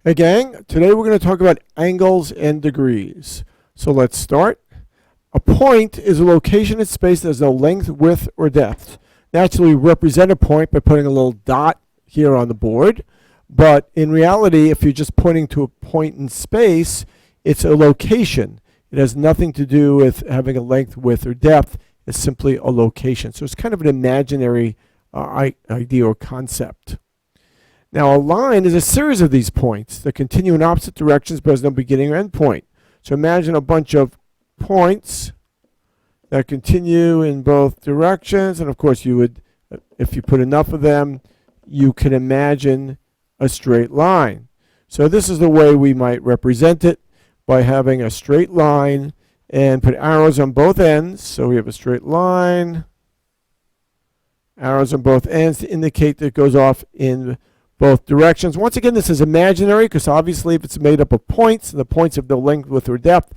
Hey gang, today we're going to talk about angles and degrees. So let's start. A point is a location in space that has no length, width, or depth. Naturally, we represent a point by putting a little dot here on the board. But in reality, if you're just pointing to a point in space, it's a location. It has nothing to do with having a length, width, or depth. It's simply a location. So it's kind of an imaginary idea or concept. Now, a line is a series of these points that continue in opposite directions but has no beginning or end point. So imagine a bunch of points that continue in both directions. And of course, you would, if you put enough of them, you can imagine a straight line. So this is the way we might represent it, by having a straight line and put arrows on both ends. So we have a straight line, arrows on both ends to indicate that it goes off in both directions. Once again, this is imaginary because obviously if it's made up of points, and the points have no length, width, or depth,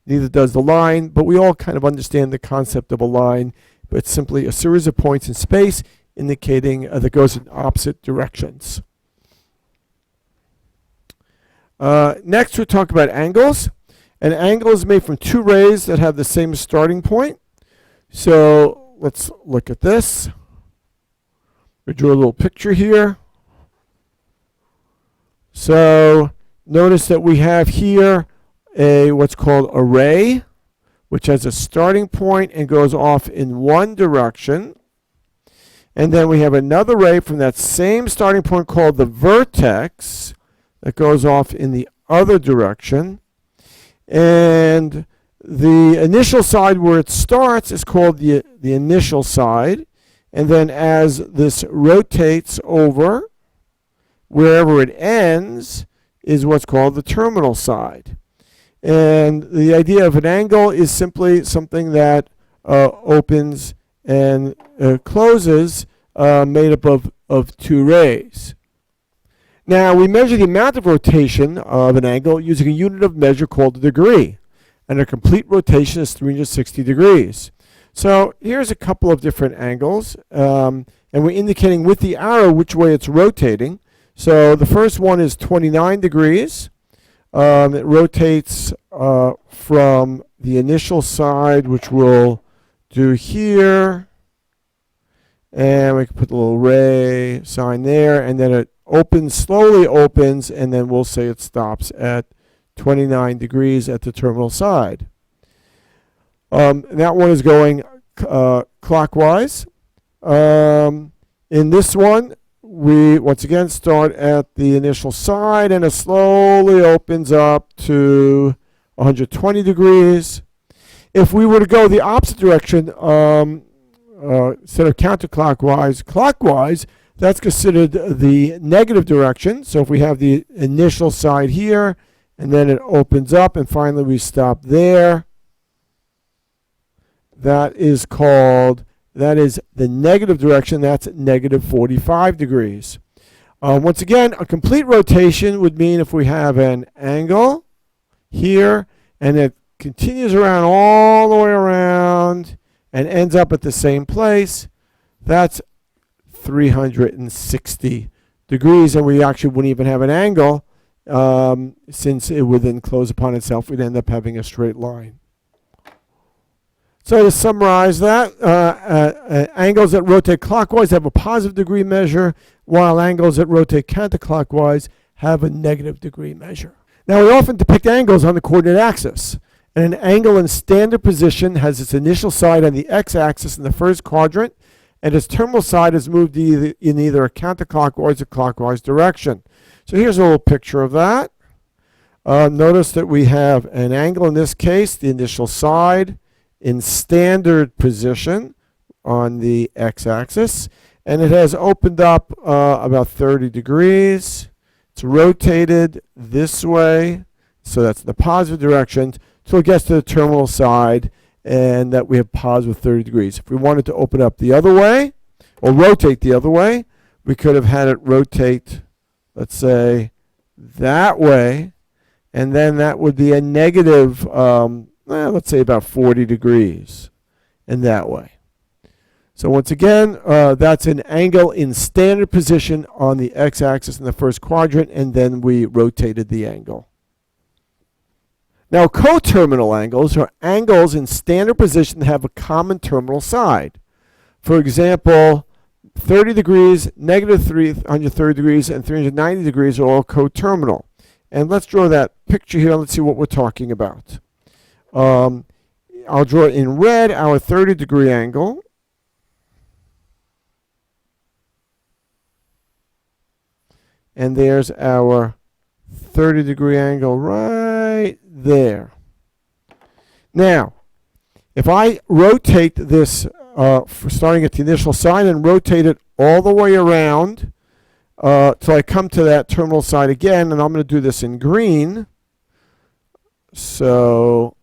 neither does the line, but we all kind of understand the concept of a line. But it's simply a series of points in space indicating that goes in opposite directions. Next, we'll talk about angles. An angle is made from two rays that have the same starting point. So let's look at this. We drew a little picture here. So notice that we have here what's called a ray, which has a starting point and goes off in one direction. And then we have another ray from that same starting point called the vertex that goes off in the other direction. And the initial side where it starts is called the initial side. And then as this rotates over, wherever it ends is what's called the terminal side. And the idea of an angle is simply something that opens and closes, made up of two rays. Now, we measure the amount of rotation of an angle using a unit of measure called a degree. And a complete rotation is 360 degrees. So here's a couple of different angles. And we're indicating with the arrow which way it's rotating. So the first one is 29 degrees. It rotates from the initial side, which we'll do here. And we can put the little ray sign there. And then it opens, slowly opens, and then we'll say it stops at 29 degrees at the terminal side. That one is going clockwise. In this one, we once again start at the initial side and it slowly opens up to 120 degrees. If we were to go the opposite direction, instead of counterclockwise, clockwise, that's considered the negative direction. So if we have the initial side here and then it opens up and finally we stop there, that is the negative direction. That's negative 45 degrees. Once again, a complete rotation would mean if we have an angle here and it continues around all the way around and ends up at the same place, that's 360 degrees. And we actually wouldn't even have an angle since it would then close upon itself. We'd end up having a straight line. So to summarize that, angles that rotate clockwise have a positive degree measure, while angles that rotate counterclockwise have a negative degree measure. Now, we often depict angles on the coordinate axis. And an angle in standard position has its initial side on the x-axis in the first quadrant, and its terminal side is moved in either a counterclockwise or clockwise direction. So here's a little picture of that. Notice that we have an angle, in this case, the initial side, in standard position on the x-axis, and it has opened up about 30 degrees. It's rotated this way, so that's the positive direction, so it gets to the terminal side, and that we have positive 30 degrees. If we wanted to open up the other way, or rotate the other way, we could have had it rotate, let's say, that way, and then that would be a negative let's say about 40 degrees in that way. So once again, that's an angle in standard position on the x-axis in the first quadrant, and then we rotated the angle. Now, coterminal angles are angles in standard position that have a common terminal side. For example, 30 degrees, negative 330 degrees, and 390 degrees are all coterminal. And let's draw that picture here. Let's see what we're talking about. I'll draw in red our 30-degree angle. And there's our 30-degree angle right there. Now, if I rotate this, starting at the initial side and rotate it all the way around till I come to that terminal side again, and I'm going to do this in green. So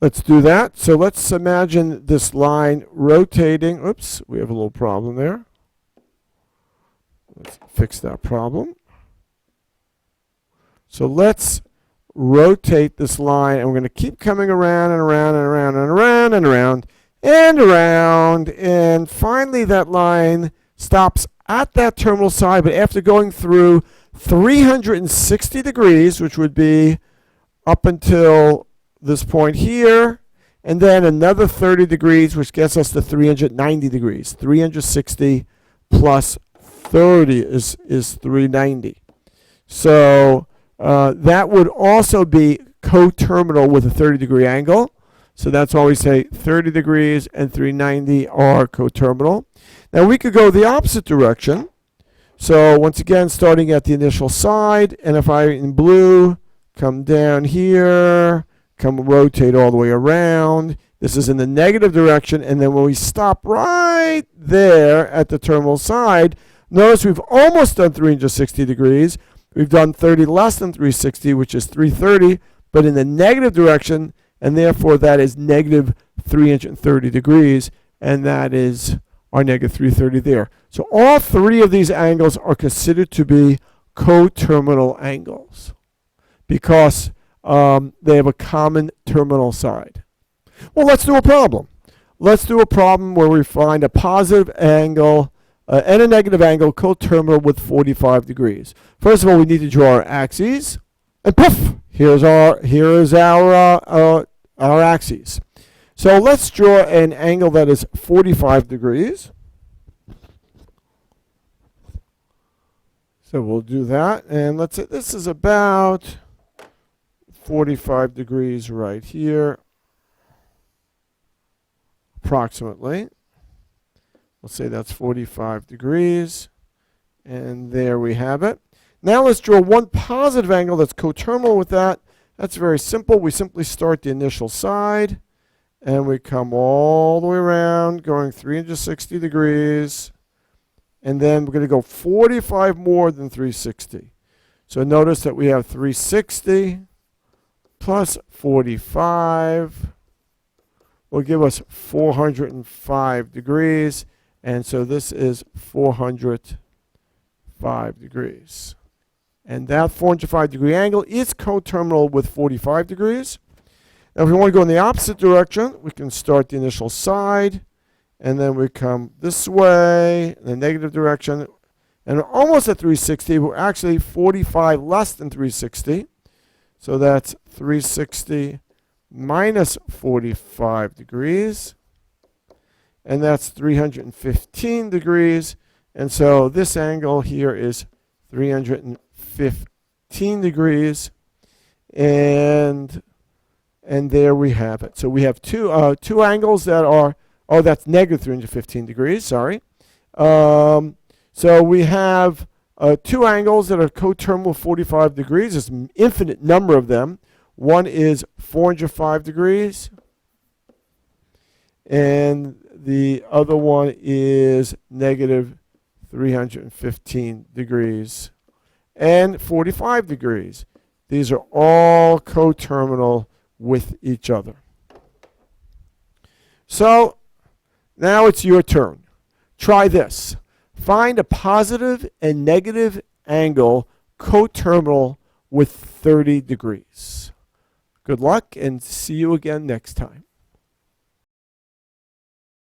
let's do that. So let's imagine this line rotating. Oops, we have a little problem there. Let's fix that problem. So let's rotate this line, and we're going to keep coming around and around and around and around and around and around, and finally that line stops at that terminal side, but after going through 360 degrees, which would be up until this point here, and then another 30 degrees, which gets us to 390 degrees. 360 plus 30 is 390. So that would also be coterminal with a 30-degree angle. So that's why we say 30 degrees and 390 are coterminal. Now we could go the opposite direction. So once again, starting at the initial side, and if I, in blue, come down here, come rotate all the way around. This is in the negative direction, and then when we stop right there at the terminal side, notice we've almost done 360 degrees. We've done 30 less than 360, which is 330, but in the negative direction, and therefore that is negative 330 degrees, and that is our negative 330 there. So all three of these angles are considered to be coterminal angles because they have a common terminal side. Well, let's do a problem. Let's do a problem where we find a positive angle and a negative angle coterminal with 45 degrees. First of all, we need to draw our axes, and poof, here is our axes. So let's draw an angle that is 45 degrees. So we'll do that, and let's say this is about 45 degrees right here, approximately. Let's say that's 45 degrees, and there we have it. Now let's draw one positive angle that's coterminal with that. That's very simple. We simply start the initial side, and we come all the way around, going 360 degrees, and then we're going to go 45 more than 360. So notice that we have 360 plus 45 will give us 405 degrees. And so this is 405 degrees. And that 405-degree angle is coterminal with 45 degrees. Now, if we want to go in the opposite direction, we can start the initial side, and then we come this way, in the negative direction, and we're almost at 360. We're actually 45 less than 360. So that's 360 minus 45 degrees. And that's 315 degrees. And so this angle here is 315 degrees. And there we have it. So we have two angles that are, oh, that's negative 315 degrees, sorry. So we have two angles that are coterminal 45 degrees. There's an infinite number of them. One is 405 degrees. And the other one is negative 315 degrees and 45 degrees. These are all coterminal with each other. So now it's your turn. Try this. Find a positive and negative angle coterminal with 30 degrees. Good luck, and see you again next time.